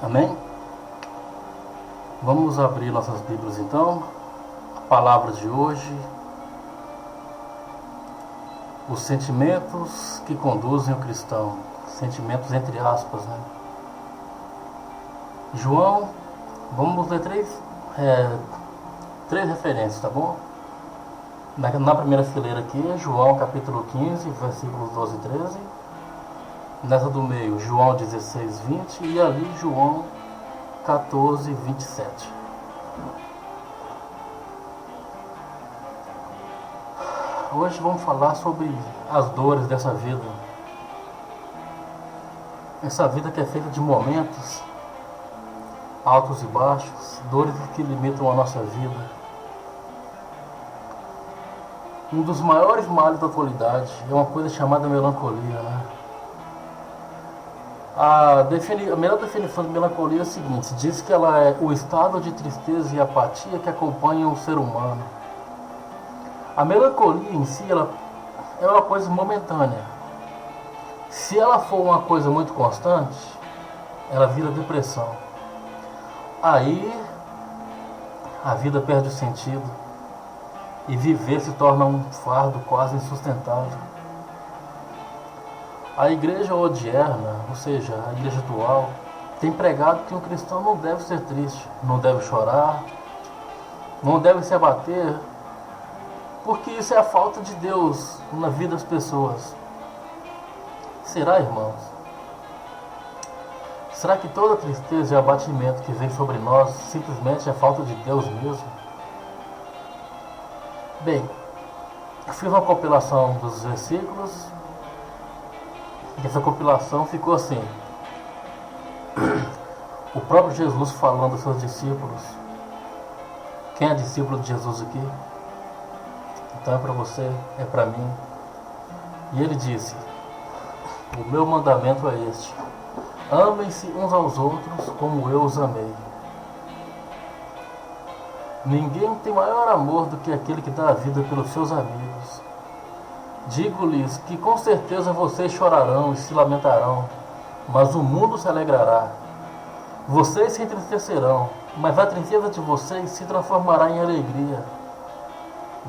Amém? Vamos abrir nossas Bíblias então. A palavra de hoje: os sentimentos que conduzem o cristão. Sentimentos entre aspas, né? João, vamos ler três referências, tá bom? Na primeira fileira aqui, João capítulo 15, versículos 12 e 13. Nessa do meio, João 16, 20. E ali, João 14, 27. Hoje vamos falar sobre as dores dessa vida. Essa vida que é feita de momentos altos e baixos, dores que limitam a nossa vida. Um dos maiores males da atualidade é uma coisa chamada melancolia, né? A melhor definição de melancolia é a seguinte: diz que ela é o estado de tristeza e apatia que acompanham o ser humano. A melancolia em si, ela é uma coisa momentânea. Se ela for uma coisa muito constante, ela vira depressão. Aí a vida perde o sentido e viver se torna um fardo quase insustentável. A igreja odierna, ou seja, a igreja atual, tem pregado que um cristão não deve ser triste, não deve chorar, não deve se abater, porque isso é a falta de Deus na vida das pessoas. Será, irmãos? Será que toda tristeza e abatimento que vem sobre nós simplesmente é falta de Deus mesmo? Bem, eu fiz uma compilação dos versículos e essa compilação ficou assim: o próprio Jesus falando aos seus discípulos. Quem é discípulo de Jesus aqui? Então é para você, é para mim. E ele disse: o meu mandamento é este: amem-se uns aos outros como eu os amei. Ninguém tem maior amor do que aquele que dá a vida pelos seus amigos. Digo-lhes que com certeza vocês chorarão e se lamentarão, mas o mundo se alegrará. Vocês se entristecerão, mas a tristeza de vocês se transformará em alegria.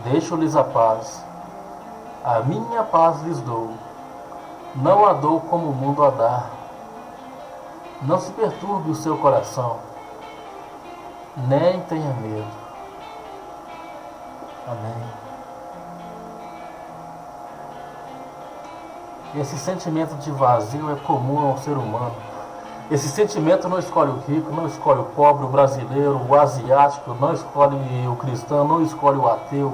Deixo-lhes a paz. A minha paz lhes dou. Não a dou como o mundo a dá. Não se perturbe o seu coração, nem tenha medo. Amém. Esse sentimento de vazio é comum ao ser humano. Esse sentimento não escolhe o rico, não escolhe o pobre, o brasileiro, o asiático, não escolhe o cristão, não escolhe o ateu.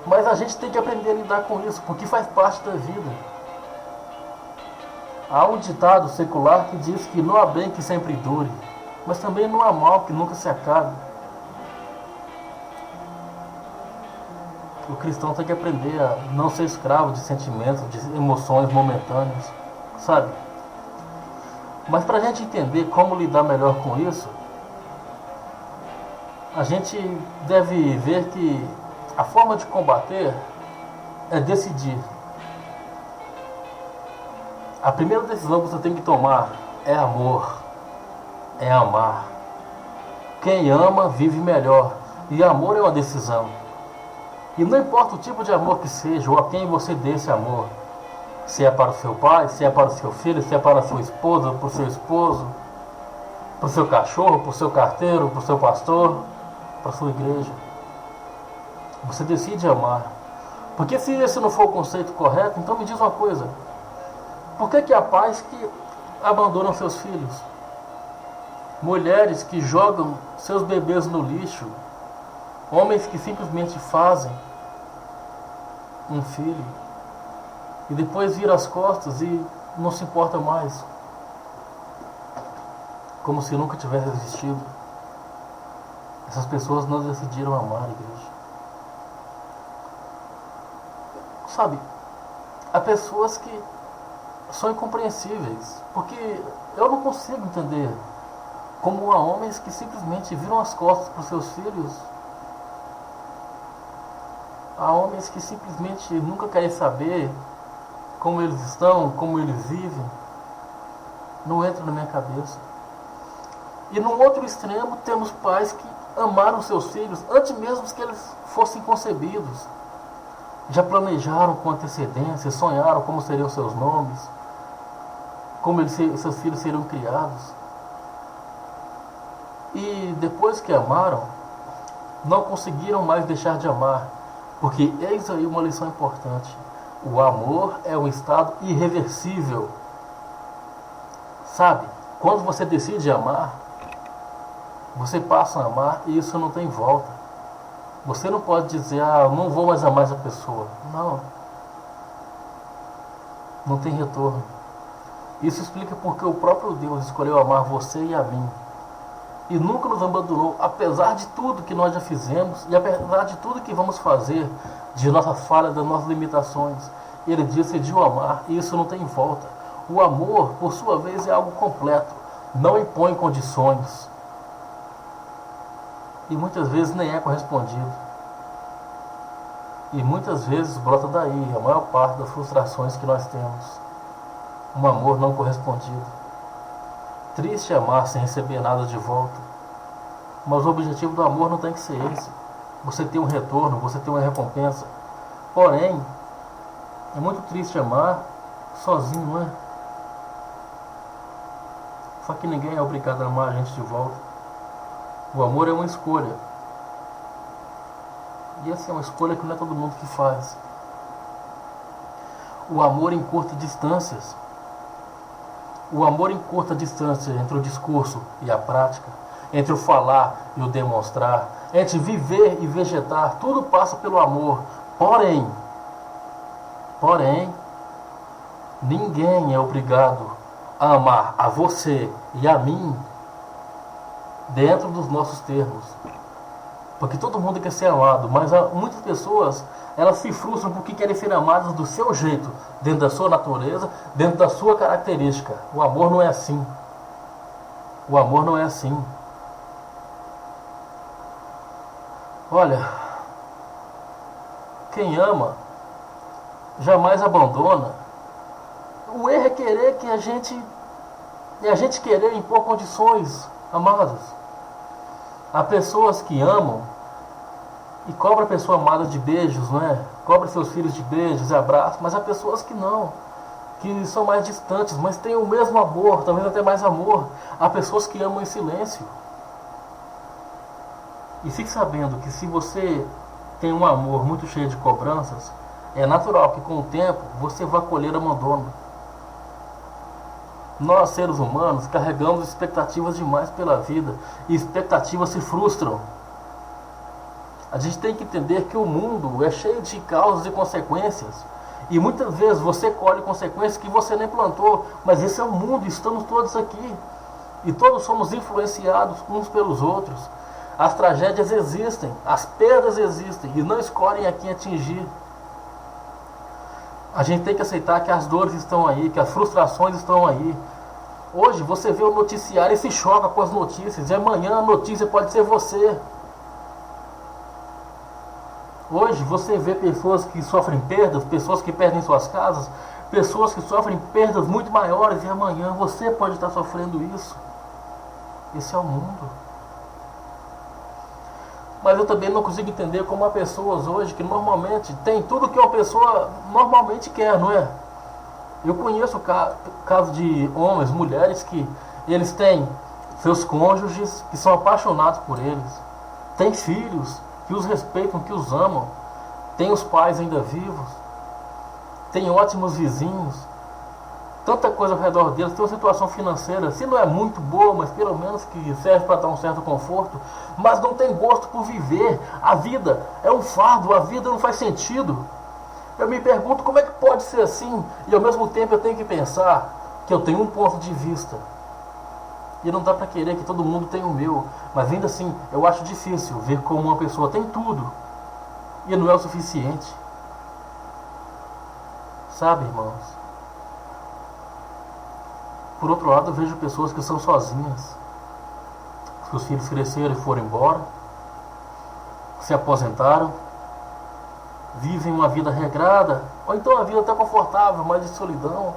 Mas a gente tem que aprender a lidar com isso, porque faz parte da vida. Há um ditado secular que diz que não há bem que sempre dure, mas também não há mal que nunca se acabe. O cristão tem que aprender a não ser escravo de sentimentos, de emoções momentâneas, sabe? Mas para a gente entender como lidar melhor com isso, a gente deve ver que a forma de combater é decidir. A primeira decisão que você tem que tomar é amor, é amar. Quem ama vive melhor, e amor é uma decisão. E não importa o tipo de amor que seja, ou a quem você dê esse amor. Se é para o seu pai, se é para o seu filho, se é para a sua esposa, para o seu esposo, para o seu cachorro, para o seu carteiro, para o seu pastor, para a sua igreja. Você decide amar. Porque se esse não for o conceito correto, então me diz uma coisa: por que há pais que abandonam seus filhos? Mulheres que jogam seus bebês no lixo? Homens que simplesmente fazem um filho e depois viram as costas e não se importa mais, como se nunca tivesse existido. Essas pessoas não decidiram amar a igreja. Sabe, há pessoas que são incompreensíveis, porque eu não consigo entender como há homens que simplesmente viram as costas para os seus filhos. Há homens que simplesmente nunca querem saber como eles estão, como eles vivem, não entra na minha cabeça. E no outro extremo temos pais que amaram seus filhos antes mesmo que eles fossem concebidos. Já planejaram com antecedência, sonharam como seriam seus nomes, como seus filhos seriam criados. E depois que amaram, não conseguiram mais deixar de amar, porque eis aí uma lição importante. O amor é um estado irreversível. Sabe, quando você decide amar, você passa a amar e isso não tem volta. Você não pode dizer, eu não vou mais amar essa pessoa. Não. Não tem retorno. Isso explica porque o próprio Deus escolheu amar você e a mim. E nunca nos abandonou, apesar de tudo que nós já fizemos e apesar de tudo que vamos fazer, de nossa falha, das nossas limitações. Ele decidiu amar e isso não tem volta. O amor, por sua vez, é algo completo. Não impõe condições. E muitas vezes nem é correspondido. E muitas vezes brota daí a maior parte das frustrações que nós temos. Um amor não correspondido. Triste amar sem receber nada de volta. Mas o objetivo do amor não tem que ser esse. Você ter um retorno, você ter uma recompensa. Porém, é muito triste amar sozinho, não é? Só que ninguém é obrigado a amar a gente de volta. O amor é uma escolha. E essa é uma escolha que não é todo mundo que faz. O amor encurta distâncias. O amor encurta distância entre o discurso e a prática, entre o falar e o demonstrar, entre viver e vegetar. Tudo passa pelo amor. Porém, ninguém é obrigado a amar a você e a mim dentro dos nossos termos. Porque todo mundo quer ser amado, mas muitas pessoas, elas se frustram porque querem ser amadas do seu jeito, dentro da sua natureza, dentro da sua característica. O amor não é assim. O amor não é assim. Olha, quem ama jamais abandona. O erro é querer que a gente querer impor condições, amados. Há pessoas que amam e cobram a pessoa amada de beijos, não é? Cobra seus filhos de beijos e abraços, mas há pessoas que não, que são mais distantes, mas têm o mesmo amor, talvez até mais amor. Há pessoas que amam em silêncio. E fique sabendo que se você tem um amor muito cheio de cobranças, é natural que com o tempo você vá colher abandono. Nós, seres humanos, carregamos expectativas demais pela vida e expectativas se frustram. A gente tem que entender que o mundo é cheio de causas e consequências. E muitas vezes você colhe consequências que você nem plantou, mas esse é o mundo, estamos todos aqui. E todos somos influenciados uns pelos outros. As tragédias existem, as perdas existem e não escolhem a quem atingir. A gente tem que aceitar que as dores estão aí, que as frustrações estão aí. Hoje você vê o noticiário e se choca com as notícias, e amanhã a notícia pode ser você. Hoje você vê pessoas que sofrem perdas, pessoas que perdem suas casas, pessoas que sofrem perdas muito maiores, e amanhã você pode estar sofrendo isso. Esse é o mundo. Mas eu também não consigo entender como há pessoas hoje que normalmente tem tudo que uma pessoa normalmente quer, não é? Eu conheço casos de homens, mulheres que eles têm seus cônjuges que são apaixonados por eles, têm filhos que os respeitam, que os amam, têm os pais ainda vivos, têm ótimos vizinhos, tanta coisa ao redor deles, tem uma situação financeira, se não é muito boa, mas pelo menos que serve para dar um certo conforto, mas não tem gosto por viver. A vida é um fardo, a vida não faz sentido. Eu me pergunto como é que pode ser assim, e ao mesmo tempo eu tenho que pensar que eu tenho um ponto de vista. E não dá para querer que todo mundo tenha o meu, mas ainda assim eu acho difícil ver como uma pessoa tem tudo e não é o suficiente. Sabe, irmãos? Por outro lado, eu vejo pessoas que são sozinhas, que os filhos cresceram e foram embora, se aposentaram, vivem uma vida regrada, ou então uma vida até confortável, mas de solidão.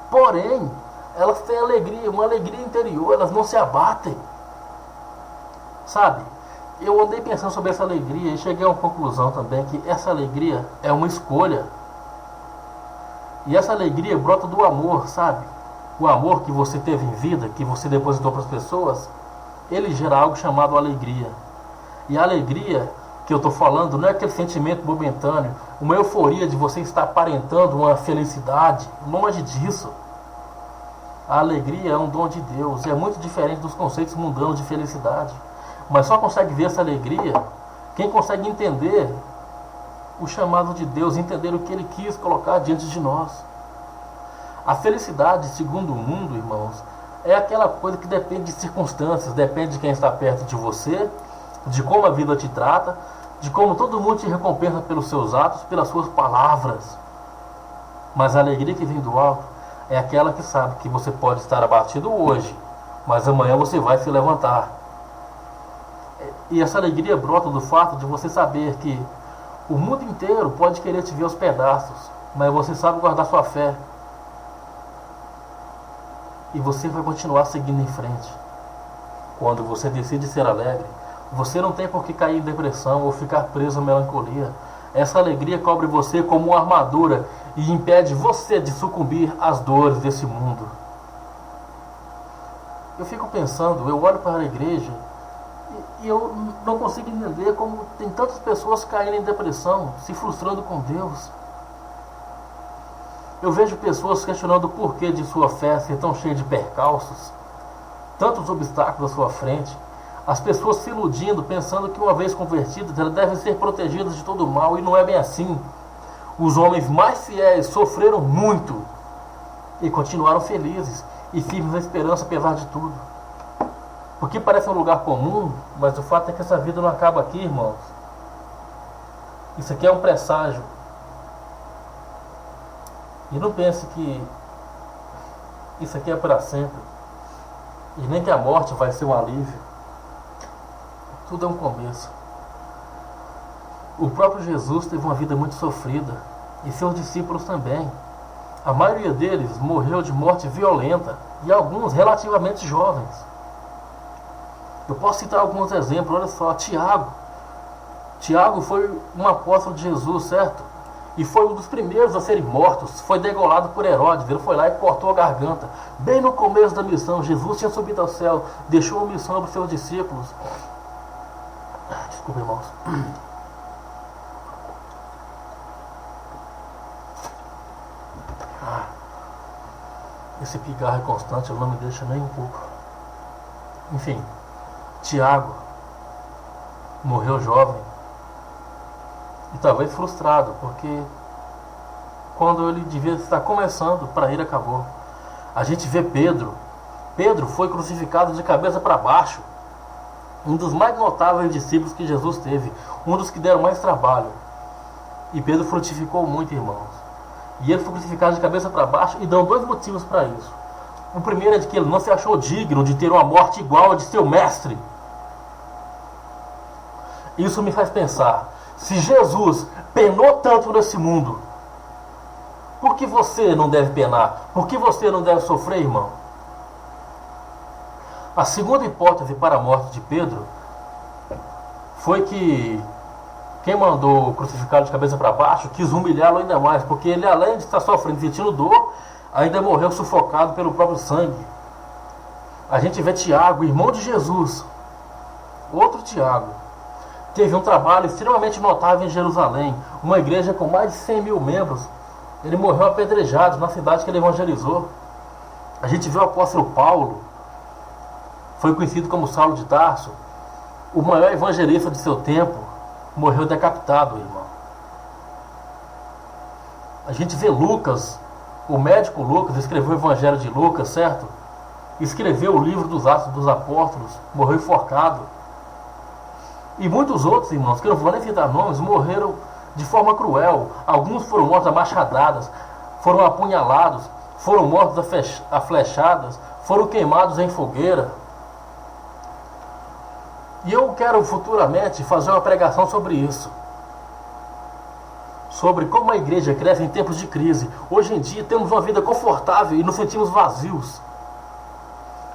Porém, elas têm alegria, uma alegria interior, elas não se abatem. Sabe? Eu andei pensando sobre essa alegria e cheguei a uma conclusão também que essa alegria é uma escolha. E essa alegria brota do amor, sabe? O amor que você teve em vida, que você depositou para as pessoas, ele gera algo chamado alegria. E a alegria que eu estou falando não é aquele sentimento momentâneo, uma euforia de você estar aparentando uma felicidade. Longe disso. A alegria é um dom de Deus, é muito diferente dos conceitos mundanos de felicidade. Mas só consegue ver essa alegria quem consegue entender o chamado de Deus, entender o que Ele quis colocar diante de nós. A felicidade, segundo o mundo, irmãos, é aquela coisa que depende de circunstâncias, depende de quem está perto de você, de como a vida te trata, de como todo mundo te recompensa pelos seus atos, pelas suas palavras. Mas a alegria que vem do alto é aquela que sabe que você pode estar abatido hoje, mas amanhã você vai se levantar. E essa alegria brota do fato de você saber que o mundo inteiro pode querer te ver aos pedaços, mas você sabe guardar sua fé. E você vai continuar seguindo em frente. Quando você decide ser alegre, você não tem por que cair em depressão ou ficar preso à melancolia. Essa alegria cobre você como uma armadura e impede você de sucumbir às dores desse mundo. Eu fico pensando, eu olho para a igreja e eu não consigo entender como tem tantas pessoas caindo em depressão, se frustrando com Deus. Eu vejo pessoas questionando o porquê de sua fé ser tão cheia de percalços, tantos obstáculos à sua frente. As pessoas se iludindo, pensando que uma vez convertidas, elas devem ser protegidas de todo o mal, e não é bem assim. Os homens mais fiéis sofreram muito e continuaram felizes e firmes na esperança apesar de tudo. Porque parece um lugar comum, mas o fato é que essa vida não acaba aqui, irmãos. Isso aqui é um presságio. E não pense que isso aqui é para sempre. E nem que a morte vai ser um alívio. Tudo é um começo. O próprio Jesus teve uma vida muito sofrida. E seus discípulos também. A maioria deles morreu de morte violenta. E alguns relativamente jovens. Eu posso citar alguns exemplos. Olha só, Tiago. Tiago foi um apóstolo de Jesus, certo? E foi um dos primeiros a serem mortos. Foi degolado por Herodes. Ele foi lá e cortou a garganta. Bem no começo da missão, Jesus tinha subido ao céu. Deixou uma missão para os seus discípulos. Desculpa, irmãos. Esse pigarro é constante, não me deixa nem um pouco. Enfim, Tiago morreu jovem. E talvez frustrado, porque quando ele devia estar começando, para ele acabou. A gente vê Pedro. Pedro foi crucificado de cabeça para baixo. Um dos mais notáveis discípulos que Jesus teve. Um dos que deram mais trabalho. E Pedro frutificou muito, irmãos. E ele foi crucificado de cabeça para baixo, e dão dois motivos para isso. O primeiro é de que ele não se achou digno de ter uma morte igual a de seu mestre. Isso me faz pensar, se Jesus penou tanto nesse mundo, por que você não deve penar? Por que você não deve sofrer, irmão? A segunda hipótese para a morte de Pedro foi que quem mandou crucificá-lo de cabeça para baixo quis humilhá-lo ainda mais, porque ele, além de estar sofrendo, sentindo dor, ainda morreu sufocado pelo próprio sangue. A gente vê Tiago, irmão de Jesus, outro Tiago, teve um trabalho extremamente notável em Jerusalém, uma igreja com mais de 100 mil membros. Ele morreu apedrejado na cidade que ele evangelizou. A gente vê o apóstolo Paulo, foi conhecido como Saulo de Tarso, o maior evangelista de seu tempo, morreu decapitado, irmão. A gente vê Lucas, o médico Lucas, escreveu o Evangelho de Lucas, certo? Escreveu o livro dos Atos dos Apóstolos, morreu enforcado. E muitos outros, irmãos, que eu não vou nem citar nomes, morreram de forma cruel. Alguns foram mortos a machadadas, foram apunhalados, foram mortos a flechadas, foram queimados em fogueira. E eu quero futuramente fazer uma pregação sobre isso. sobre como a igreja cresce em tempos de crise. Hoje em dia temos uma vida confortável e nos sentimos vazios.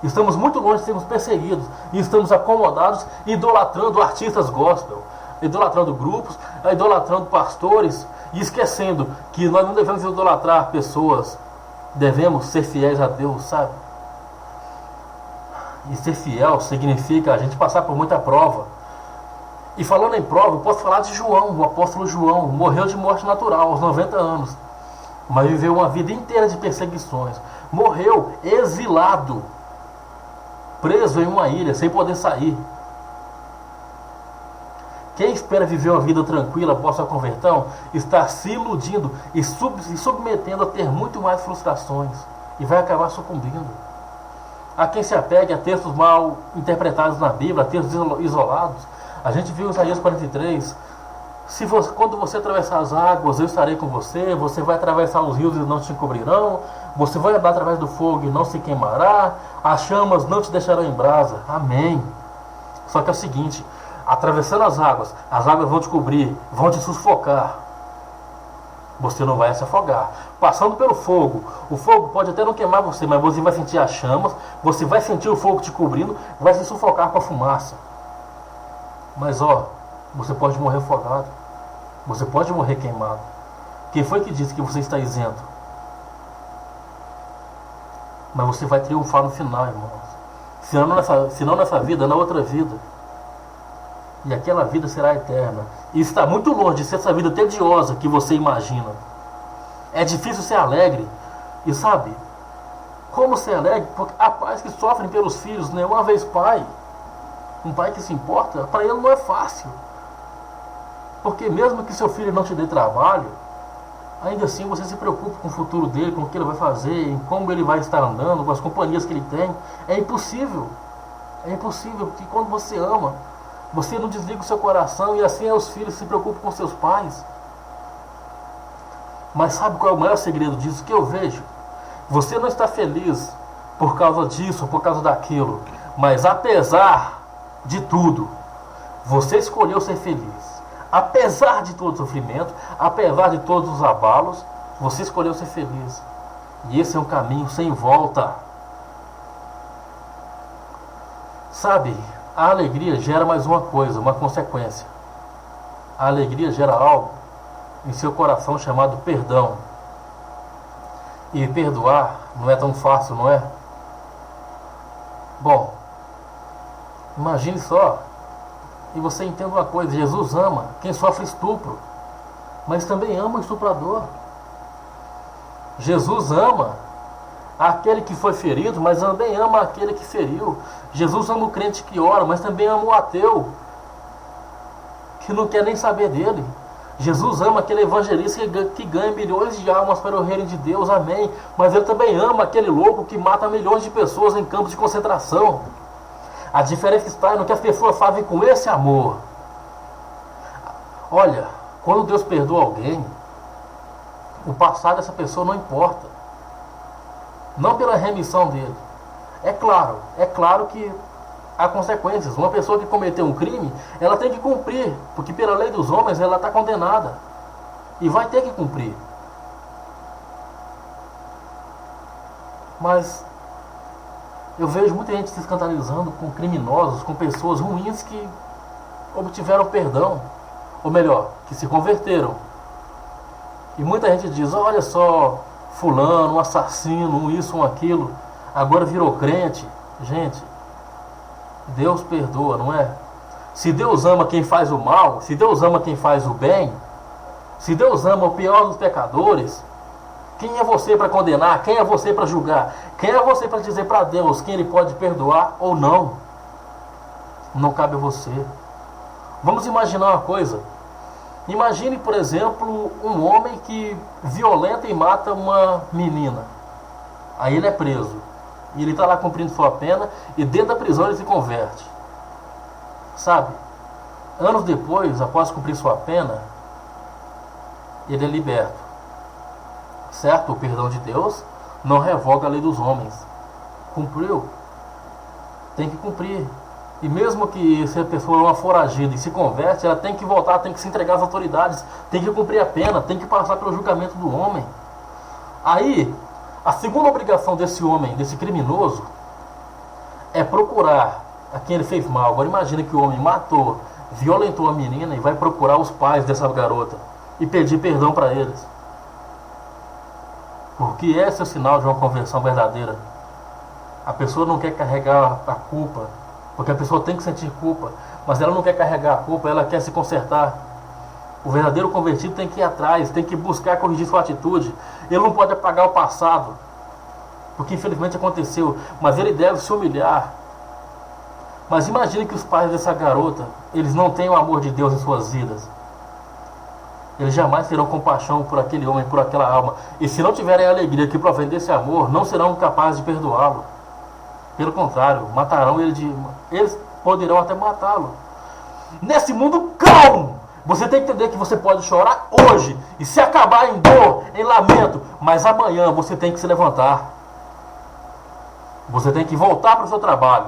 Estamos muito longe de sermos perseguidos e estamos acomodados, idolatrando artistas gospel, idolatrando grupos, idolatrando pastores e esquecendo que nós não devemos idolatrar pessoas, devemos ser fiéis a Deus, sabe? E ser fiel significa a gente passar por muita prova. E falando em prova, eu posso falar de João, o apóstolo João, morreu de morte natural aos 90 anos, mas viveu uma vida inteira de perseguições, morreu exilado, preso em uma ilha, sem poder sair. Quem espera viver uma vida tranquila após sua conversão está se iludindo e se submetendo a ter muito mais frustrações e vai acabar sucumbindo. Há quem se apegue a textos mal interpretados na Bíblia, a textos isolados. A gente viu em Isaías 43, quando você atravessar as águas, eu estarei com você, você vai atravessar os rios e não te encobrirão, você vai andar através do fogo e não se queimará, as chamas não te deixarão em brasa. Amém. Só que é o seguinte, atravessando as águas vão te cobrir, vão te sufocar. Você não vai se afogar. Passando pelo fogo, o fogo pode até não queimar você, mas você vai sentir as chamas, você vai sentir o fogo te cobrindo, vai se sufocar com a fumaça. Mas você pode morrer afogado, você pode morrer queimado. Quem foi que disse que você está isento? Mas você vai triunfar no final, irmãos. Se não nessa vida, na outra vida. E aquela vida será eterna. E está muito longe de ser essa vida tediosa que você imagina. É difícil ser alegre. E sabe, como ser alegre? Porque há pais que sofrem pelos filhos, nenhuma vez pai. Um pai que se importa, para ele não é fácil. Porque mesmo que seu filho não te dê trabalho, ainda assim você se preocupa com o futuro dele, com o que ele vai fazer, em como ele vai estar andando, com as companhias que ele tem. É impossível. É impossível, porque quando você ama, você não desliga o seu coração e assim os filhos se preocupam com seus pais. Mas sabe qual é o maior segredo disso que eu vejo? Você não está feliz por causa disso, por causa daquilo. Mas apesar de tudo, você escolheu ser feliz. Apesar de todo o sofrimento, apesar de todos os abalos, você escolheu ser feliz. E esse é um caminho sem volta. Sabe, a alegria gera mais uma coisa, uma consequência. A alegria gera algo em seu coração chamado perdão. E perdoar não é tão fácil, não é? Bom, imagine só, e você entenda uma coisa, Jesus ama quem sofre estupro, mas também ama o estuprador. Jesus ama aquele que foi ferido, mas também ama aquele que feriu. Jesus ama o crente que ora, mas também ama o ateu, que não quer nem saber dele. Jesus ama aquele evangelista que ganha milhões de almas para o reino de Deus, amém. Mas ele também ama aquele louco que mata milhões de pessoas em campos de concentração. A diferença está no que as pessoas fazem com esse amor. Olha, quando Deus perdoa alguém, o passado dessa pessoa não importa. Não pela remissão dele. É claro que há consequências. Uma pessoa que cometeu um crime, ela tem que cumprir, porque pela lei dos homens ela está condenada. E vai ter que cumprir. Mas eu vejo muita gente se escandalizando com criminosos, com pessoas ruins que obtiveram perdão. Ou melhor, que se converteram. E muita gente diz, olha só, fulano, um assassino, um isso, um aquilo, agora virou crente. Gente, Deus perdoa, não é? Se Deus ama quem faz o mal, se Deus ama quem faz o bem, se Deus ama o pior dos pecadores, quem é você para condenar? Quem é você para julgar? Quem é você para dizer para Deus quem Ele pode perdoar ou não? Não cabe a você. Vamos imaginar uma coisa. Imagine, por exemplo, um homem que violenta e mata uma menina. Aí ele é preso. E ele está lá cumprindo sua pena e dentro da prisão ele se converte. Sabe? Anos depois, após cumprir sua pena, ele é liberto. Certo? O perdão de Deus não revoga a lei dos homens. Cumpriu? Tem que cumprir. E mesmo que se a pessoa é uma foragida e se converte, ela tem que voltar, tem que se entregar às autoridades, tem que cumprir a pena, tem que passar pelo julgamento do homem. Aí, a segunda obrigação desse homem, desse criminoso, é procurar a quem ele fez mal. Agora imagina que o homem matou, violentou a menina e vai procurar os pais dessa garota e pedir perdão para eles. Porque esse é o sinal de uma conversão verdadeira. A pessoa não quer carregar a culpa, porque a pessoa tem que sentir culpa, mas ela não quer carregar a culpa, ela quer se consertar. O verdadeiro convertido tem que ir atrás, tem que buscar corrigir sua atitude. Ele não pode apagar o passado, porque infelizmente aconteceu, mas ele deve se humilhar. Mas imagine que os pais dessa garota, eles não têm o amor de Deus em suas vidas. Eles jamais terão compaixão por aquele homem, por aquela alma. E se não tiverem a alegria que provém desse amor, não serão capazes de perdoá-lo. Pelo contrário, matarão ele eles poderão até matá-lo. Nesse mundo calmo, você tem que entender que você pode chorar hoje e se acabar em dor, em lamento, mas amanhã você tem que se levantar. Você tem que voltar para o seu trabalho.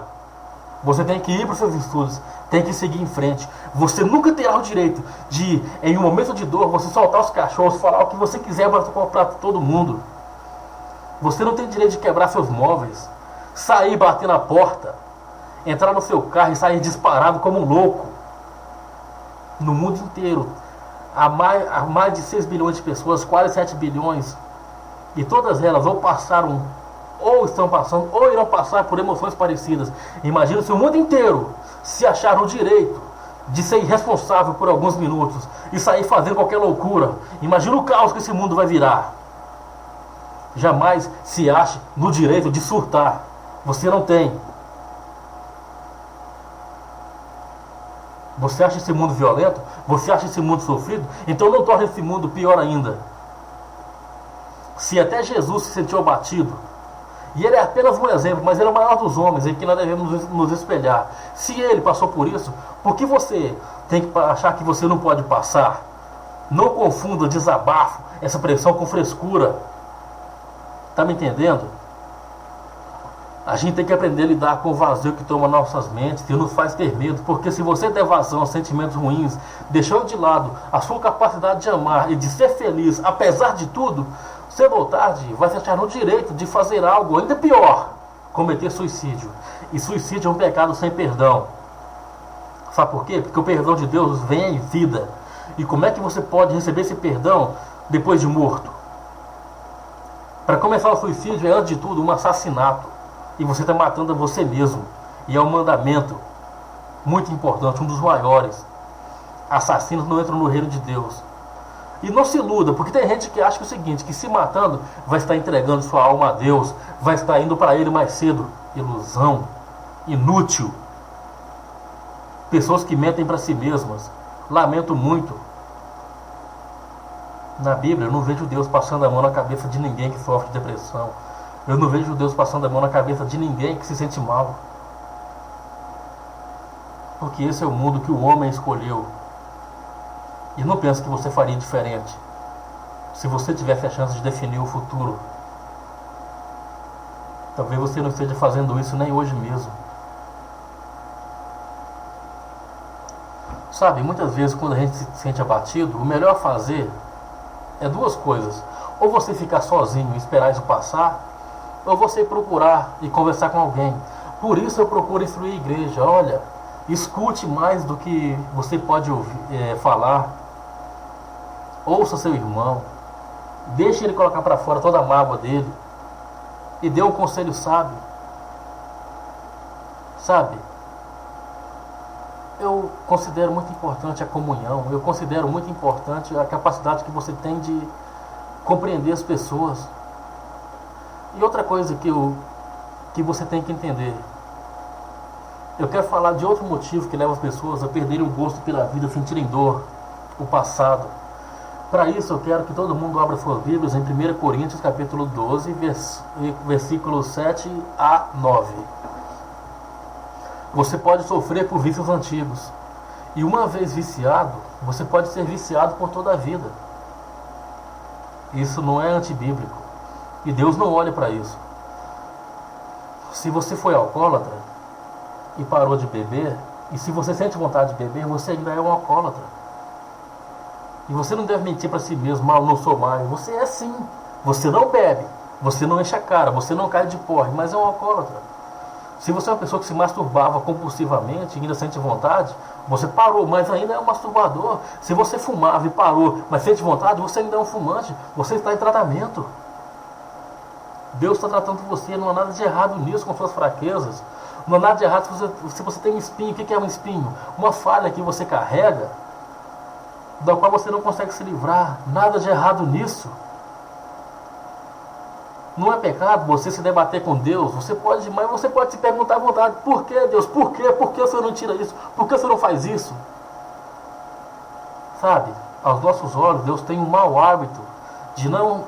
Você tem que ir para os seus estudos. Tem que seguir em frente. Você nunca terá o direito de, em um momento de dor, você soltar os cachorros, falar o que você quiser para todo mundo. Você não tem direito de quebrar seus móveis, sair, bater na porta, entrar no seu carro e sair disparado como um louco. No mundo inteiro, há mais de 6 bilhões de pessoas, quase 7 bilhões, e todas elas ou passaram, ou estão passando, ou irão passar por emoções parecidas. Imagina se o mundo inteiro se achar no direito de ser irresponsável por alguns minutos e sair fazendo qualquer loucura. Imagina o caos que esse mundo vai virar. Jamais se ache no direito de surtar. Você não tem. Você acha esse mundo violento? Você acha esse mundo sofrido? Então não torne esse mundo pior ainda. Se até Jesus se sentiu abatido, e ele é apenas um exemplo, mas ele é o maior dos homens, em que nós devemos nos espelhar. Se ele passou por isso, por que você tem que achar que você não pode passar? Não confunda desabafo, essa pressão com frescura. Está me entendendo? A gente tem que aprender a lidar com o vazio que toma nossas mentes, que nos faz ter medo, porque se você der vazão aos sentimentos ruins, deixando de lado a sua capacidade de amar e de ser feliz, apesar de tudo, cedo ou tarde vai se achar no direito de fazer algo ainda pior, cometer suicídio. E suicídio é um pecado sem perdão. Sabe por quê? Porque o perdão de Deus vem em vida. E como é que você pode receber esse perdão depois de morto? Para começar, o suicídio é, antes de tudo, um assassinato. E você está matando a você mesmo. E é um mandamento muito importante, um dos maiores. Assassinos não entram no reino de Deus. E não se iluda, porque tem gente que acha que é o seguinte, que se matando vai estar entregando sua alma a Deus, vai estar indo para Ele mais cedo. Ilusão, inútil. Pessoas que mentem para si mesmas. Lamento muito. Na Bíblia eu não vejo Deus passando a mão na cabeça de ninguém que sofre de depressão. Eu não vejo Deus passando a mão na cabeça de ninguém que se sente mal. Porque esse é o mundo que o homem escolheu. E não pense que você faria diferente se você tivesse a chance de definir o futuro. Talvez você não esteja fazendo isso nem hoje mesmo. Sabe, muitas vezes quando a gente se sente abatido, o melhor a fazer é duas coisas. Ou você ficar sozinho e esperar isso passar, ou você procurar e conversar com alguém. Por isso eu procuro instruir a igreja. Olha, escute mais do que você pode ouvir, falar. Ouça seu irmão, deixe ele colocar para fora toda a mágoa dele e dê um conselho sábio. Sabe, eu considero muito importante a comunhão, eu considero muito importante a capacidade que você tem de compreender as pessoas. E outra coisa que você tem que entender, eu quero falar de outro motivo que leva as pessoas a perderem o gosto pela vida, sentirem dor, o passado. Para isso eu quero que todo mundo abra suas Bíblias em 1 Coríntios capítulo 12, versículos 7 a 9. Você pode sofrer por vícios antigos. E uma vez viciado, você pode ser viciado por toda a vida. Isso não é antibíblico. E Deus não olha para isso. Se você foi alcoólatra, e parou de beber, e se você sente vontade de beber, você ainda é um alcoólatra. E você não deve mentir para si mesmo, mal, não sou mais. Você é sim. Você não bebe, você não enche a cara, você não cai de porre, mas é um alcoólatra. Se você é uma pessoa que se masturbava compulsivamente e ainda sente vontade, você parou, mas ainda é um masturbador. Se você fumava e parou, mas sente vontade, você ainda é um fumante. Você está em tratamento. Deus está tratando você, não há nada de errado nisso com suas fraquezas. Não há nada de errado se você tem um espinho. O que é um espinho? Uma falha que você carrega, da qual você não consegue se livrar. Nada de errado nisso. Não é pecado você se debater com Deus. Você pode, mas você pode se perguntar à vontade: por que, Deus? Por quê? Por que o Senhor não tira isso? Por que o Senhor não faz isso? Sabe, aos nossos olhos, Deus tem um mau hábito de não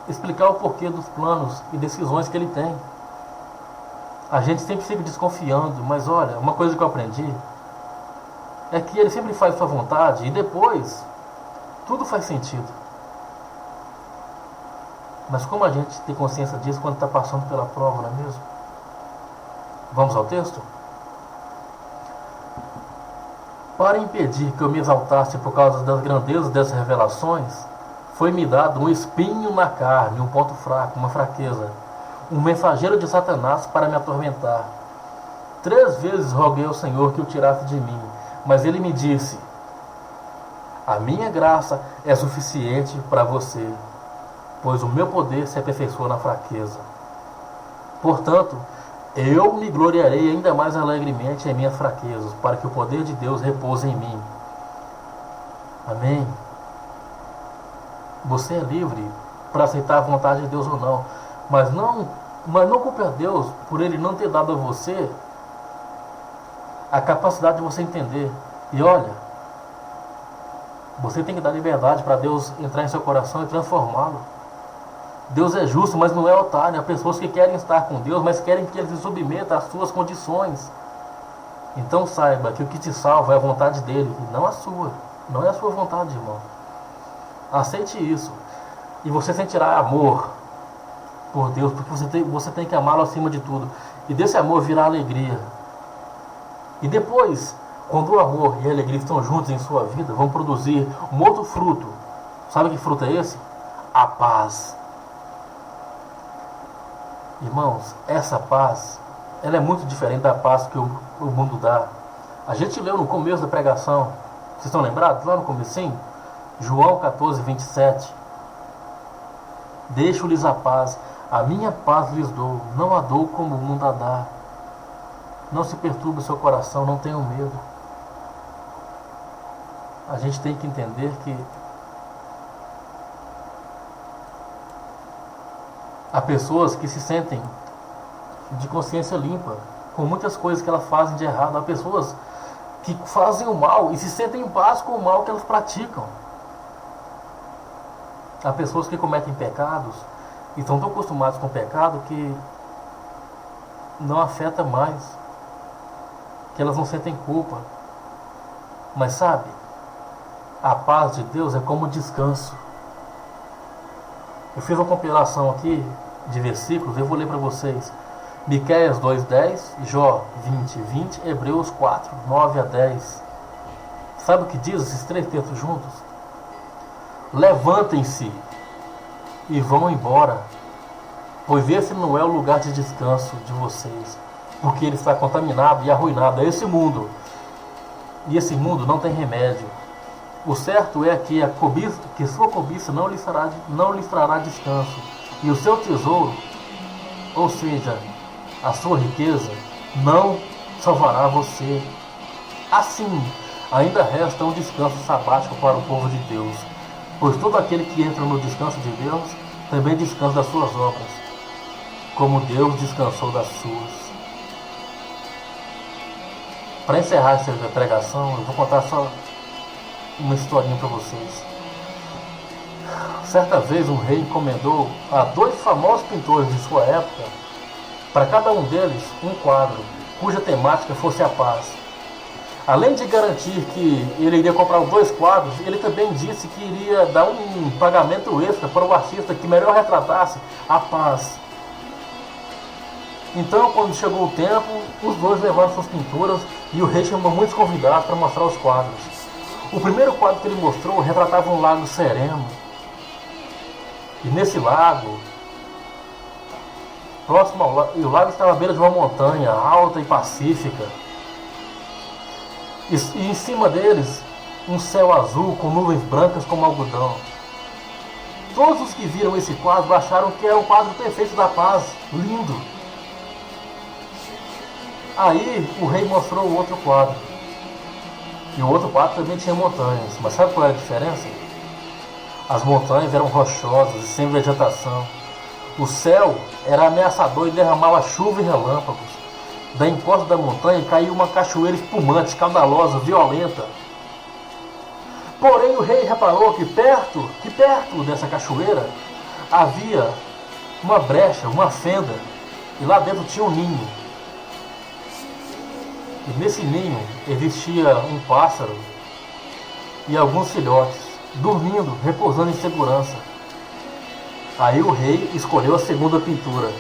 explicar o porquê dos planos e decisões que Ele tem. A gente sempre fica desconfiando, mas olha, uma coisa que eu aprendi é que Ele sempre faz sua vontade e depois tudo faz sentido. Mas como a gente tem consciência disso quando está passando pela prova, não é mesmo? Vamos ao texto? Para impedir que eu me exaltasse por causa das grandezas dessas revelações, foi-me dado um espinho na carne, um ponto fraco, uma fraqueza, um mensageiro de Satanás para me atormentar. 3 vezes roguei ao Senhor que o tirasse de mim, mas Ele me disse: a minha graça é suficiente para você, pois o meu poder se aperfeiçoa na fraqueza. Portanto, eu me gloriarei ainda mais alegremente em minhas fraquezas, para que o poder de Deus repouse em mim. Amém? Você é livre para aceitar a vontade de Deus ou não, mas não culpe a Deus por Ele não ter dado a você a capacidade de você entender. E olha, você tem que dar liberdade para Deus entrar em seu coração e transformá-lo. Deus é justo, mas não é otário. Há pessoas que querem estar com Deus, mas querem que Ele se submeta às suas condições. Então saiba que o que te salva é a vontade dEle, e não a sua. Não é a sua vontade, irmão. Aceite isso. E você sentirá amor por Deus, porque você tem que amá-lo acima de tudo. E desse amor virá alegria. E depois, quando o amor e a alegria estão juntos em sua vida, vão produzir um outro fruto. Sabe que fruto é esse? A paz. Irmãos, essa paz, ela é muito diferente da paz que o mundo dá. A gente leu no começo da pregação, vocês estão lembrados? Lá no comecinho, João 14, 27. Deixo-lhes a paz, a minha paz lhes dou, não a dou como o mundo a dá. Não se perturbe o seu coração, não tenham medo. A gente tem que entender que há pessoas que se sentem de consciência limpa, com muitas coisas que elas fazem de errado. Há pessoas que fazem o mal e se sentem em paz com o mal que elas praticam. Há pessoas que cometem pecados e estão tão acostumados com o pecado que não afeta mais, que elas não sentem culpa. Mas sabe, a paz de Deus é como descanso. Eu fiz uma compilação aqui de versículos, eu vou ler para vocês. Miqueias 2:10, Jó 20:20, Hebreus 4:9-10. Sabe o que diz esses 3 textos juntos? Levantem-se e vão embora, pois esse não é o lugar de descanso de vocês, porque ele está contaminado e arruinado. É esse mundo, e esse mundo não tem remédio. O certo é que sua cobiça não lhe trará descanso, e o seu tesouro, ou seja, a sua riqueza, não salvará você. Assim, ainda resta um descanso sabático para o povo de Deus, pois todo aquele que entra no descanso de Deus também descansa das suas obras, como Deus descansou das suas. Para encerrar essa pregação, eu vou contar só uma historinha para vocês. Certa vez um rei encomendou a 2 famosos pintores de sua época, para cada um deles um quadro cuja temática fosse a paz. Além de garantir que ele iria comprar os 2 quadros, ele também disse que iria dar um pagamento extra para o artista que melhor retratasse a paz. Então, quando chegou o tempo, os dois levaram suas pinturas e o rei chamou muitos convidados para mostrar os quadros. O primeiro quadro que ele mostrou retratava um lago sereno. E nesse lago, próximo ao lago, o lago estava à beira de uma montanha alta e pacífica. E em cima deles, um céu azul com nuvens brancas como algodão. Todos os que viram esse quadro acharam que era o quadro perfeito da paz, lindo. Aí o rei mostrou o outro quadro. E o outro quadro também tinha montanhas. Mas sabe qual era a diferença? As montanhas eram rochosas e sem vegetação. O céu era ameaçador e derramava chuva e relâmpagos. Da encosta da montanha caiu uma cachoeira espumante, caudalosa, violenta. Porém o rei reparou que perto dessa cachoeira havia uma brecha, uma fenda, e lá dentro tinha um ninho. E nesse ninho existia um pássaro e alguns filhotes, dormindo, repousando em segurança. Aí o rei escolheu a segunda pintura.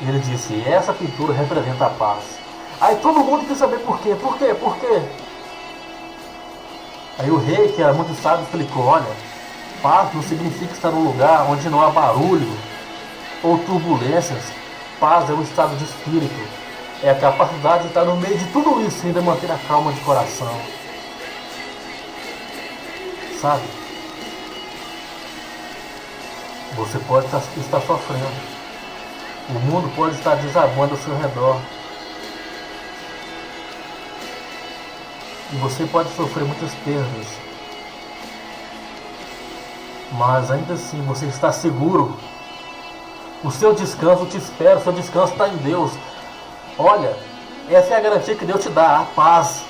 Ele disse: essa pintura representa a paz. Aí todo mundo quis saber por quê, por quê, por quê? Aí o rei, que era muito sábio, explicou: olha, paz não significa estar num lugar onde não há barulho ou turbulências. Paz é um estado de espírito. É a capacidade de estar no meio de tudo isso e ainda manter a calma de coração. Sabe? Você pode estar sofrendo. O mundo pode estar desabando ao seu redor. E você pode sofrer muitas perdas. Mas ainda assim você está seguro. O seu descanso te espera, o seu descanso está em Deus. Olha, essa é a garantia que Deus te dá, a paz.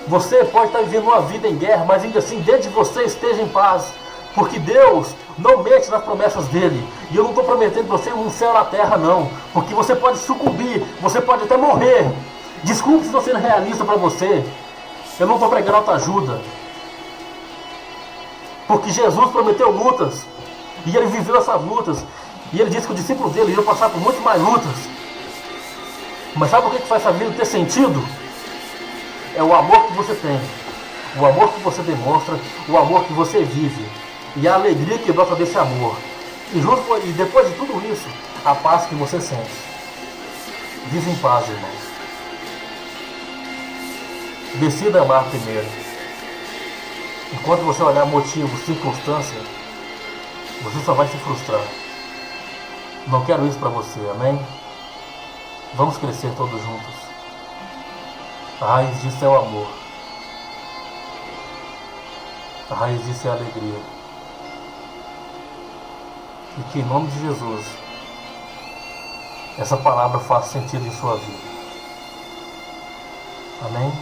Você pode estar vivendo uma vida em guerra, mas ainda assim dentro de você esteja em paz. Porque Deus não mente nas promessas dele. E eu não estou prometendo para você um céu na terra, não. Porque você pode sucumbir, você pode até morrer. Desculpe se estou sendo realista para você. Eu não estou pregando autoajuda. Porque Jesus prometeu lutas. E ele viveu essas lutas. E ele disse que os discípulos dele iam passar por muito mais lutas. Mas sabe o que faz essa vida ter sentido? É o amor que você tem. O amor que você demonstra. O amor que você vive. E a alegria que brota desse amor. E depois de tudo isso, a paz que você sente. Vive em paz, irmão. Decida amar primeiro. Enquanto você olhar motivo, circunstância, você só vai se frustrar. Não quero isso para você, amém? Vamos crescer todos juntos. A raiz disso é o amor. A raiz disso é a alegria. E que em nome de Jesus, essa palavra faça sentido em sua vida. Amém?